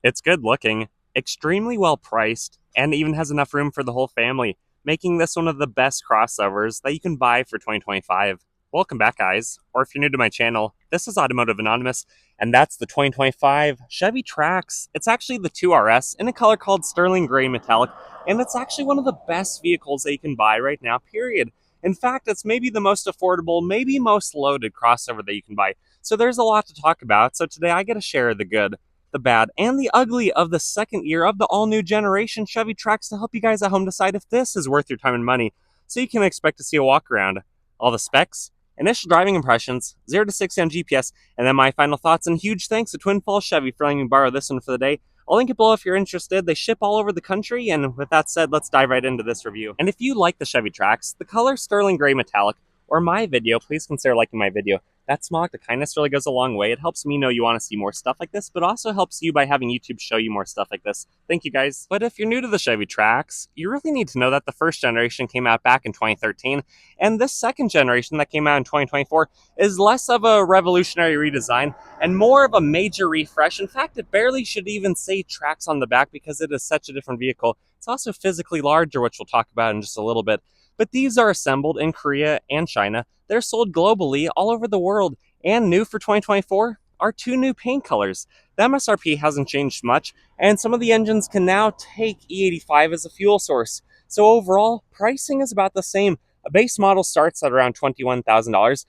It's good looking, extremely well priced, and even has enough room for the whole family, making this one of the best crossovers that you can buy for 2025. Welcome back, guys. Or if you're new to my channel, this is Automotive Anonymous, and that's the 2025 Chevy Trax. It's actually the 2RS in a color called Sterling Gray Metallic, and it's actually one of the best vehicles that you can buy right now, period. In fact, it's maybe the most affordable, maybe most loaded crossover that you can buy. So there's a lot to talk about. So today I get to share the good, the bad, and the ugly of the second year of the all-new generation Chevy Trax to help you guys at home decide if this is worth your time and money, so you can expect to see a walk around. All the specs, initial driving impressions, 0 to 60 on GPS, and then my final thoughts, and huge thanks to Twin Falls Chevy for letting me borrow this one for the day. I'll link it below if you're interested. They ship all over the country, and with that said, let's dive right into this review. And if you like the Chevy Trax, the color Sterling Gray Metallic, or my video, please consider liking my video. That small act of kindness really goes a long way. It helps me know you want to see more stuff like this, but also helps you by having YouTube show you more stuff like this. Thank you, guys. But if you're new to the Chevy Trax, you really need to know that the first generation came out back in 2013, and this second generation that came out in 2024 is less of a revolutionary redesign and more of a major refresh. In fact, it barely should even say Trax on the back because it is such a different vehicle. It's also physically larger, which we'll talk about in just a little bit. But these are assembled in Korea and China. They're sold globally all over the world, and new for 2024 are two new paint colors. The MSRP hasn't changed much, and some of the engines can now take E85 as a fuel source. So overall, pricing is about the same. A base model starts at around $21,000,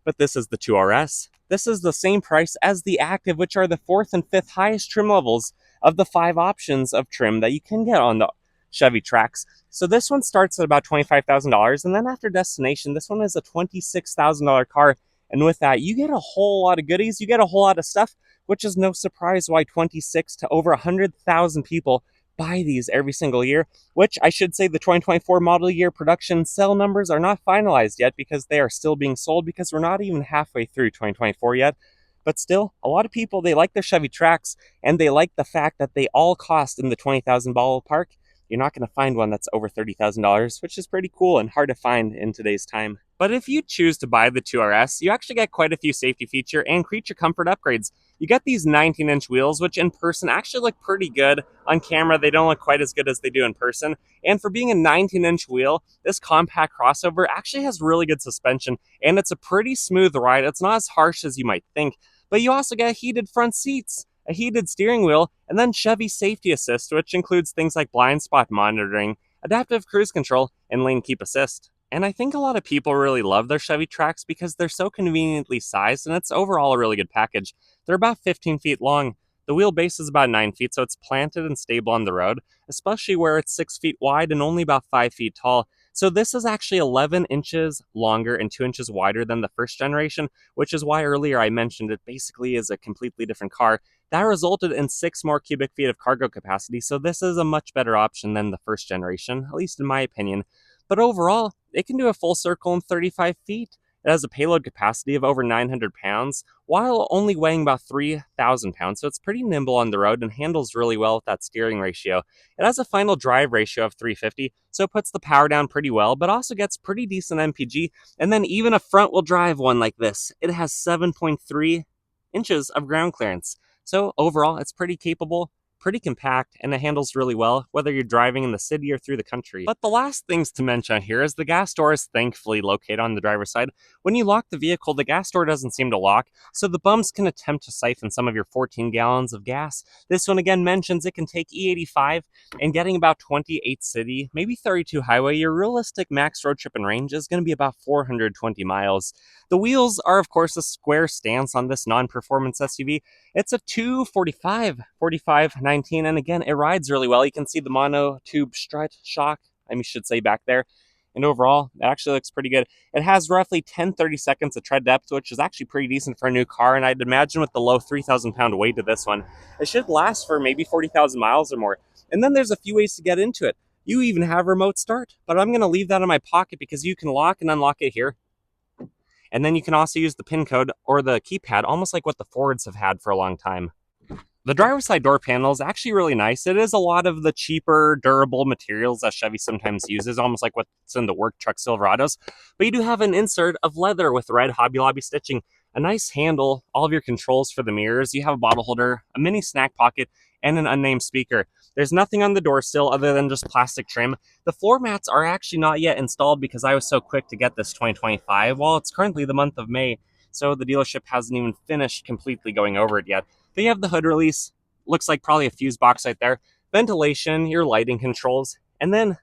but this is the 2RS. This is the same price as the Active, which are the fourth and fifth highest trim levels of the 5 options of trim that you can get on the Chevy Trax. So this one starts at about $25,000, and then after destination, this one is a $26,000 car. And with that, you get a whole lot of goodies, you get a whole lot of stuff, which is no surprise why 26 to over 100,000 people buy these every single year, which I should say the 2024 model year production sale numbers are not finalized yet because they are still being sold because we're not even halfway through 2024 yet. But still, a lot of people, they like their Chevy Trax, and they like the fact that they all cost in the $20,000 ballpark. You're not going to find one that's over $30,000, which is pretty cool and hard to find in today's time. But if you choose to buy the 2RS, you actually get quite a few safety feature and creature comfort upgrades. You get these 19-inch wheels, which in person actually look pretty good. On camera, they don't look quite as good as they do in person. And for being a 19-inch wheel, this compact crossover actually has really good suspension, and it's a pretty smooth ride. It's not as harsh as you might think. But you also get heated front seats, a heated steering wheel, and then Chevy Safety Assist, which includes things like blind spot monitoring, adaptive cruise control, and lane keep assist. And I think a lot of people really love their Chevy Trax because they're so conveniently sized, and it's overall a really good package. They're about 15 feet long. The wheelbase is about 9 feet, so it's planted and stable on the road, especially where it's 6 feet wide and only about 5 feet tall. So this is actually 11 inches longer and 2 inches wider than the first generation, which is why earlier I mentioned it basically is a completely different car. That resulted in 6 more cubic feet of cargo capacity, so this is a much better option than the first generation, at least in my opinion. But overall, it can do a full circle in 35 feet. It has a payload capacity of over 900 pounds, while only weighing about 3,000 pounds, so it's pretty nimble on the road and handles really well with that steering ratio. It has a final drive ratio of 350, so it puts the power down pretty well, but also gets pretty decent MPG, and then even a front-wheel drive one like this. It has 7.3 inches of ground clearance. So overall, it's pretty capable, pretty compact, and it handles really well, whether you're driving in the city or through the country. But the last things to mention here is the gas door is thankfully located on the driver's side. When you lock the vehicle, the gas door doesn't seem to lock, so the bums can attempt to siphon some of your 14 gallons of gas. This one again mentions it can take E85, and getting about 28 city, maybe 32 highway, your realistic max road trip and range is going to be about 420 miles. The wheels are, of course, a square stance on this non-performance SUV. It's a 245, 45, 19, and again, it rides really well. You can see the mono tube strut shock, I should say, back there. And overall, it actually looks pretty good. It has roughly 10-30 seconds of tread depth, which is actually pretty decent for a new car, and I'd imagine with the low 3,000 pound weight of this one, it should last for maybe 40,000 miles or more. And then there's a few ways to get into it. You even have remote start, but I'm going to leave that in my pocket because you can lock and unlock it here. And then you can also use the pin code or the keypad, almost like what the Fords have had for a long time. The driver's side door panel is actually really nice. It is a lot of the cheaper, durable materials that Chevy sometimes uses, almost like what's in the work truck Silverados. But you do have an insert of leather with red Hobby Lobby stitching. a nice handle, all of your controls for the mirrors. You have a bottle holder, a mini snack pocket, and an unnamed speaker. There's nothing on the door sill other than just plastic trim. The floor mats are actually not yet installed because I was so quick to get this 2025. Well, it's currently the month of May, so the dealership hasn't even finished completely going over it yet. But you have the hood release, looks like probably a fuse box right there, ventilation, your lighting controls, and then,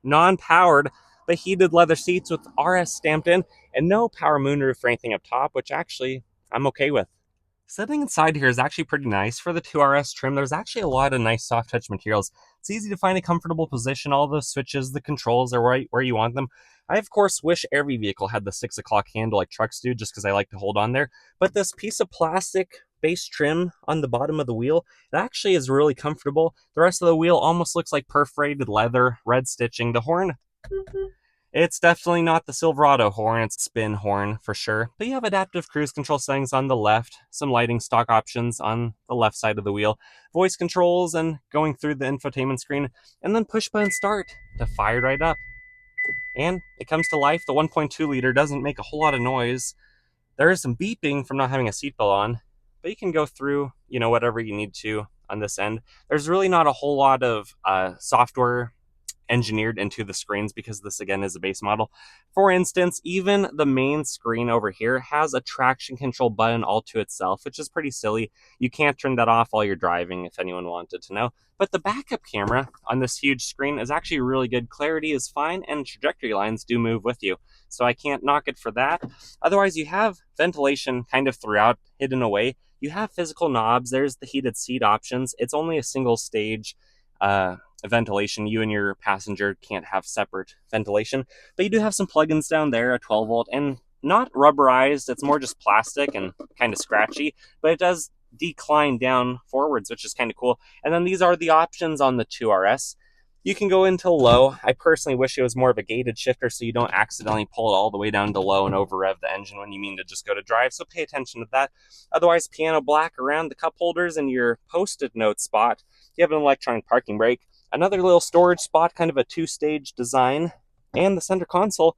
non-powered, but heated leather seats with RS stamped in, and no power moonroof or anything up top, which actually I'm okay with. Sitting inside here is actually pretty nice for the 2RS trim. There's actually a lot of nice soft touch materials. It's easy to find a comfortable position. All the switches, the controls are right where you want them. I, of course, wish every vehicle had the 6 o'clock handle like trucks do, just because I like to hold on there. But this piece of plastic base trim on the bottom of the wheel, it actually is really comfortable. The rest of the wheel almost looks like perforated leather, red stitching. The horn, it's definitely not the Silverado horn, it's spin horn for sure. But you have adaptive cruise control settings on the left, some lighting stock options on the left side of the wheel, voice controls and going through the infotainment screen, and then push button start to fire right up. And it comes to life. The 1.2 liter doesn't make a whole lot of noise. There is some beeping from not having a seatbelt on, but you can go through, whatever you need to on this end. There's really not a whole lot of software engineered into the screens because this again is a base model. For instance, even the main screen over here has a traction control button all to itself, which is pretty silly. You can't turn that off while you're driving if anyone wanted to know. But the backup camera on this huge screen is actually really good. Clarity is fine and trajectory lines do move with you. So I can't knock it for that. Otherwise, you have ventilation kind of throughout, hidden away. You have physical knobs. There's the heated seat options. It's only a single stage ventilation. You and your passenger can't have separate ventilation, but you do have some plugins down there, a 12 volt, and not rubberized. It's more just plastic and kind of scratchy, but it does decline down forwards, which is kind of cool. And then these are the options on the 2RS. You can go into low. I personally wish it was more of a gated shifter so you don't accidentally pull it all the way down to low and over rev the engine when you mean to just go to drive, so pay attention to that. Otherwise, piano black around the cup holders and your post-it note spot. You have an electronic parking brake, another little storage spot, kind of a 2-stage design, and the center console.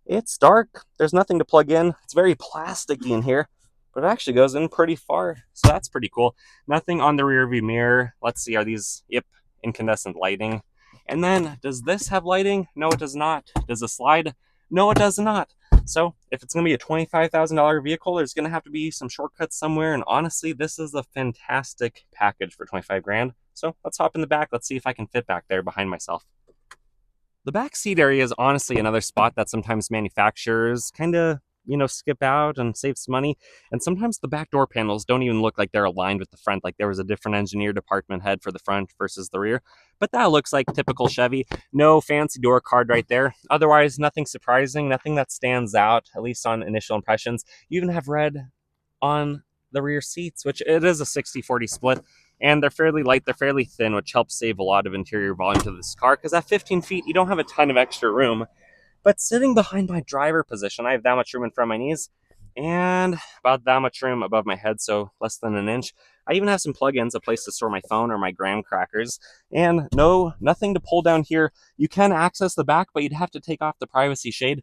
It's dark. There's nothing to plug in. It's very plasticky in here, but it actually goes in pretty far, so that's pretty cool. Nothing on the rear view mirror. Let's see, are these, yep, incandescent lighting. And then, does this have lighting? No, it does not. Does it slide? No, it does not. So, if it's going to be a $25,000 vehicle, there's going to have to be some shortcuts somewhere, and honestly, this is a fantastic package for 25 grand. So, let's hop in the back. Let's see if I can fit back there behind myself. The back seat area is honestly another spot that sometimes manufacturers kind of, skip out and save some money. And sometimes the back door panels don't even look like they're aligned with the front, like there was a different engineer department head for the front versus the rear. But that looks like typical Chevy. No fancy door card right there. Otherwise, nothing surprising, nothing that stands out, at least on initial impressions. You even have red on the rear seats, which it is a 60-40 split. And they're fairly light, they're fairly thin, which helps save a lot of interior volume to this car, because at 15 feet, you don't have a ton of extra room. But sitting behind my driver position, I have that much room in front of my knees, and about that much room above my head, so less than an inch. I even have some plugins, a place to store my phone or my graham crackers, and nothing to pull down here. You can access the back, but you'd have to take off the privacy shade,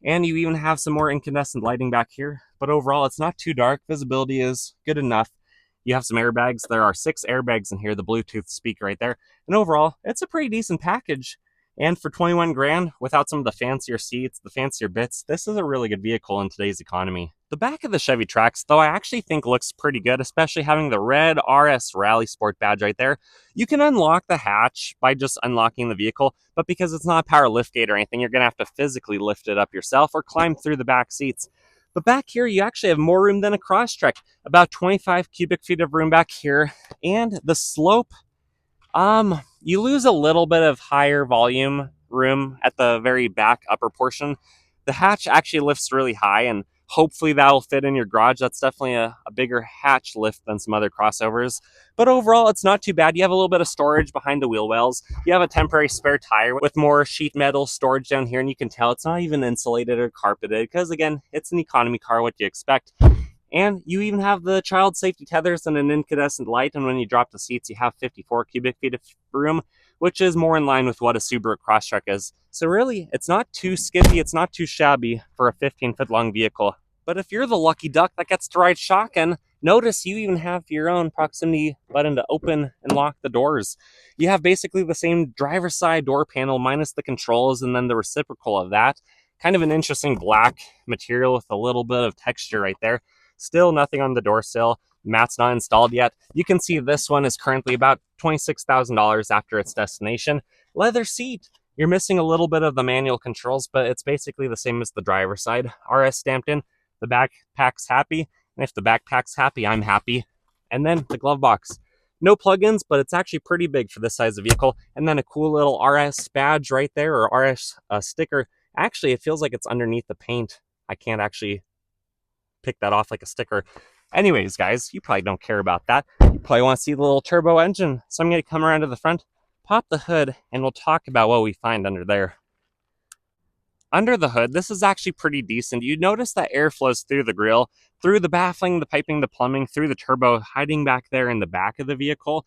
and you even have some more incandescent lighting back here. But overall, it's not too dark. Visibility is good enough. You have some airbags. There are 6 airbags in here, the Bluetooth speaker right there. And overall, it's a pretty decent package. And for 21 grand, without some of the fancier seats, the fancier bits, this is a really good vehicle in today's economy. The back of the Chevy Trax, though, I actually think looks pretty good, especially having the red RS Rally Sport badge right there. You can unlock the hatch by just unlocking the vehicle, but because it's not a power liftgate or anything, you're going to have to physically lift it up yourself or climb through the back seats. But back here, you actually have more room than a Crosstrek. About 25 cubic feet of room back here. And the slope, you lose a little bit of higher volume room at the very back upper portion. The hatch actually lifts really high, and hopefully that'll fit in your garage. That's definitely a bigger hatch lift than some other crossovers. But overall, it's not too bad. You have a little bit of storage behind the wheel wells. You have a temporary spare tire with more sheet metal storage down here, and you can tell it's not even insulated or carpeted because, again, it's an economy car. What do you expect? And you even have the child safety tethers and an incandescent light, and when you drop the seats, you have 54 cubic feet of room, which is more in line with what a Subaru Crosstrek is. So really, it's not too skimpy, it's not too shabby for a 15-foot long vehicle. But if you're the lucky duck that gets to ride shotgun, notice you even have your own proximity button to open and lock the doors. You have basically the same driver's side door panel minus the controls and then the reciprocal of that. Kind of an interesting black material with a little bit of texture right there. Still nothing on the door sill. Mat's not installed yet. You can see this one is currently about $26,000 after its destination. Leather seat. You're missing a little bit of the manual controls, but it's basically the same as the driver's side. RS stamped in. The backpack's happy. And if the backpack's happy, I'm happy. And then the glove box. No plugins, but it's actually pretty big for this size of vehicle. And then a cool little RS badge right there, or RS sticker. Actually, it feels like it's underneath the paint. I can't actually pick that off like a sticker. Anyways, guys, you probably don't care about that. You probably want to see the little turbo engine. So I'm going to come around to the front, pop the hood, and we'll talk about what we find under there. Under the hood, this is actually pretty decent. You notice that air flows through the grille, through the baffling, the piping, the plumbing, through the turbo, hiding back there in the back of the vehicle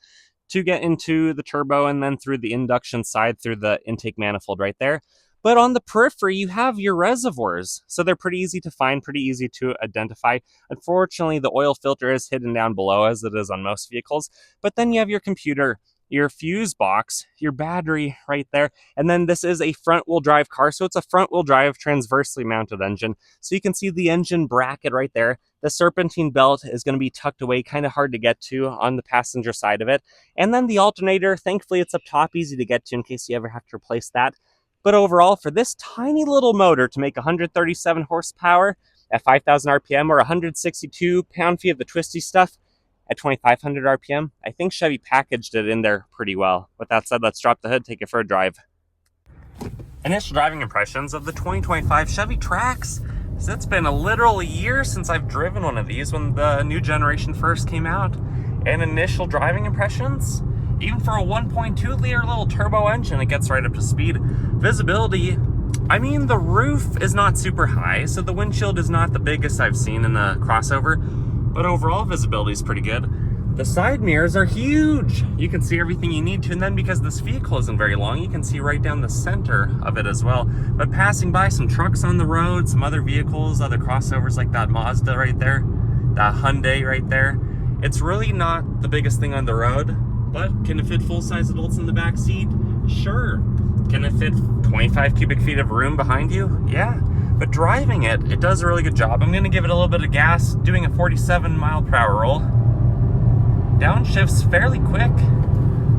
to get into the turbo, and then through the induction side, through the intake manifold right there. But on the periphery, you have your reservoirs. So they're pretty easy to find, pretty easy to identify. Unfortunately, the oil filter is hidden down below, as it is on most vehicles. But then you have your computer, your fuse box, your battery right there. And then this is a front-wheel drive car. So it's a front-wheel drive transversely mounted engine. So you can see the engine bracket right there. The serpentine belt is going to be tucked away, kind of hard to get to on the passenger side of it. And then the alternator, thankfully it's up top, easy to get to in case you ever have to replace that. But overall, for this tiny little motor to make 137 horsepower at 5,000 RPM or 162 pound-feet of the twisty stuff at 2,500 RPM, I think Chevy packaged it in there pretty well. With that said, let's drop the hood, take it for a drive. Initial driving impressions of the 2025 Chevy Trax. So it's been a literal year since I've driven one of these when the new generation first came out. And initial driving impressions? Even for a 1.2 liter little turbo engine, it gets right up to speed. Visibility, I mean, the roof is not super high, so the windshield is not the biggest I've seen in the crossover, but overall visibility is pretty good. The side mirrors are huge. You can see everything you need to, and then because this vehicle isn't very long, you can see right down the center of it as well. But passing by some trucks on the road, some other vehicles, other crossovers like that Mazda right there, that Hyundai right there, it's really not the biggest thing on the road. But can it fit full-size adults in the back seat? Sure. Can it fit 25 cubic feet of room behind you? Yeah. But driving it, it does a really good job. I'm going to give it a little bit of gas, doing a 47 mile per hour roll. Downshifts fairly quick,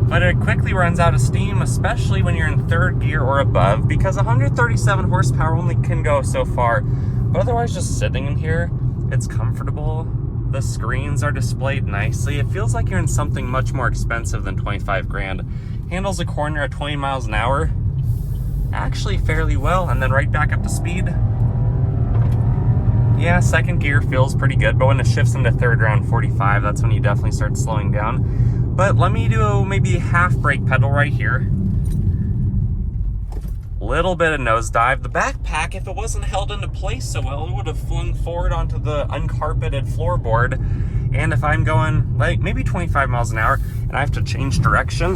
but it quickly runs out of steam, especially when you're in third gear or above, because 137 horsepower only can go so far. But otherwise, just sitting in here, it's comfortable. The screens are displayed nicely. It feels like you're in something much more expensive than 25 grand. Handles a corner at 20 miles an hour. Actually fairly well, and then right back up to speed. Yeah, second gear feels pretty good, but when it shifts into third around 45, that's when you definitely start slowing down. But let me do maybe half brake pedal right here. Little bit of nosedive. The backpack, if it wasn't held into place so well, it would have flung forward onto the uncarpeted floorboard. And if I'm going like maybe 25 miles an hour and I have to change direction,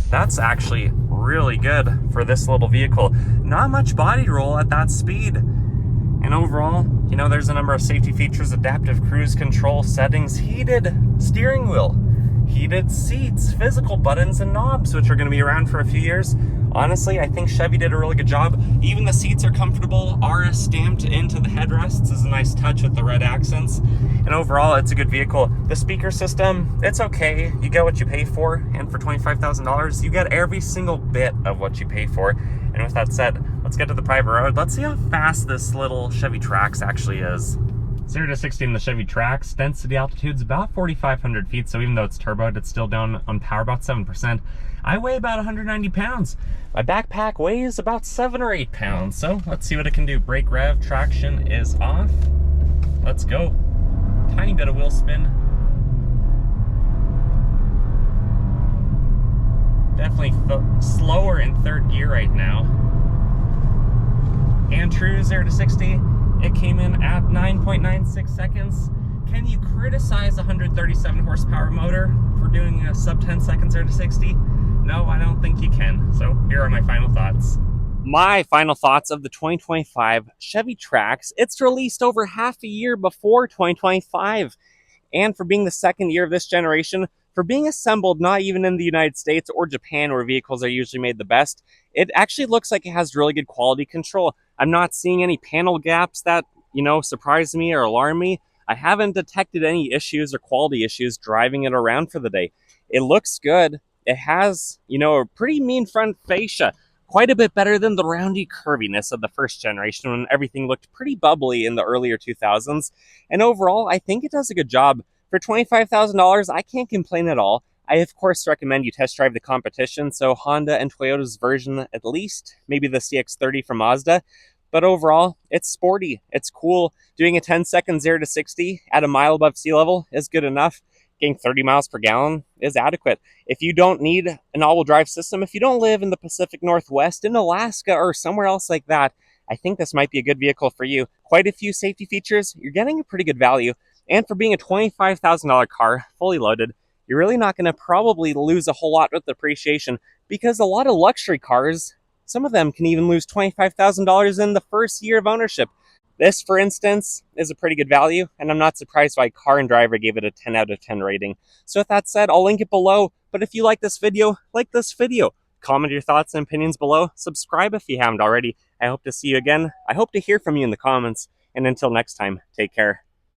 that's actually really good for this little vehicle. Not much body roll at that speed. And overall, you know, there's a number of safety features, adaptive cruise control settings, heated steering wheel, heated seats, physical buttons and knobs, which are going to be around for a few years. Honestly, I think Chevy did a really good job. Even the seats are comfortable. RS stamped into the headrests is a nice touch with the red accents. And overall, it's a good vehicle. The speaker system, it's okay. You get what you pay for. And for $25,000, you get every single bit of what you pay for. And with that said, let's get to the private road. Let's see how fast this little Chevy Trax actually is. 0 to 60 in the Chevy Trax. Density altitude's about 4,500 feet, so even though it's turboed, it's still down on power about 7%. I weigh about 190 pounds. My backpack weighs about 7 or 8 pounds, so let's see what it can do. Brake rev, traction is off. Let's go. Tiny bit of wheel spin. Definitely slower in third gear right now. And true 0 to 60, it came in at 9.96 seconds. Can you criticize a 137 horsepower motor? for doing a sub 10 seconds 0 to 60? No, I don't think you can. So here are my final thoughts. My final thoughts of the 2025 Chevy Trax. It's released over half a year before 2025. And for being the second year of this generation, for being assembled not even in the United States or Japan where vehicles are usually made the best, it actually looks like it has really good quality control. I'm not seeing any panel gaps that, surprise me or alarm me. I haven't detected any issues or quality issues driving it around for the day. It looks good. It has, a pretty mean front fascia, quite a bit better than the roundy curviness of the first generation when everything looked pretty bubbly in the earlier 2000s. And overall, I think it does a good job. For $25,000, I can't complain at all. I, of course, recommend you test drive the competition, so Honda and Toyota's version at least, maybe the CX-30 from Mazda. But overall, it's sporty, it's cool. Doing a 10-second 0 to 60 at a mile above sea level is good enough. Getting 30 miles per gallon is adequate. If you don't need an all-wheel drive system, if you don't live in the Pacific Northwest, in Alaska, or somewhere else like that, I think this might be a good vehicle for you. Quite a few safety features, you're getting a pretty good value. And for being a $25,000 car, fully loaded, you're really not going to probably lose a whole lot with depreciation, because a lot of luxury cars, some of them can even lose $25,000 in the first year of ownership. This, for instance, is a pretty good value, and I'm not surprised why Car and Driver gave it a 10 out of 10 rating. So with that said, I'll link it below, but if you like this video, like this video. Comment your thoughts and opinions below. Subscribe if you haven't already. I hope to see you again. I hope to hear from you in the comments. And until next time, take care.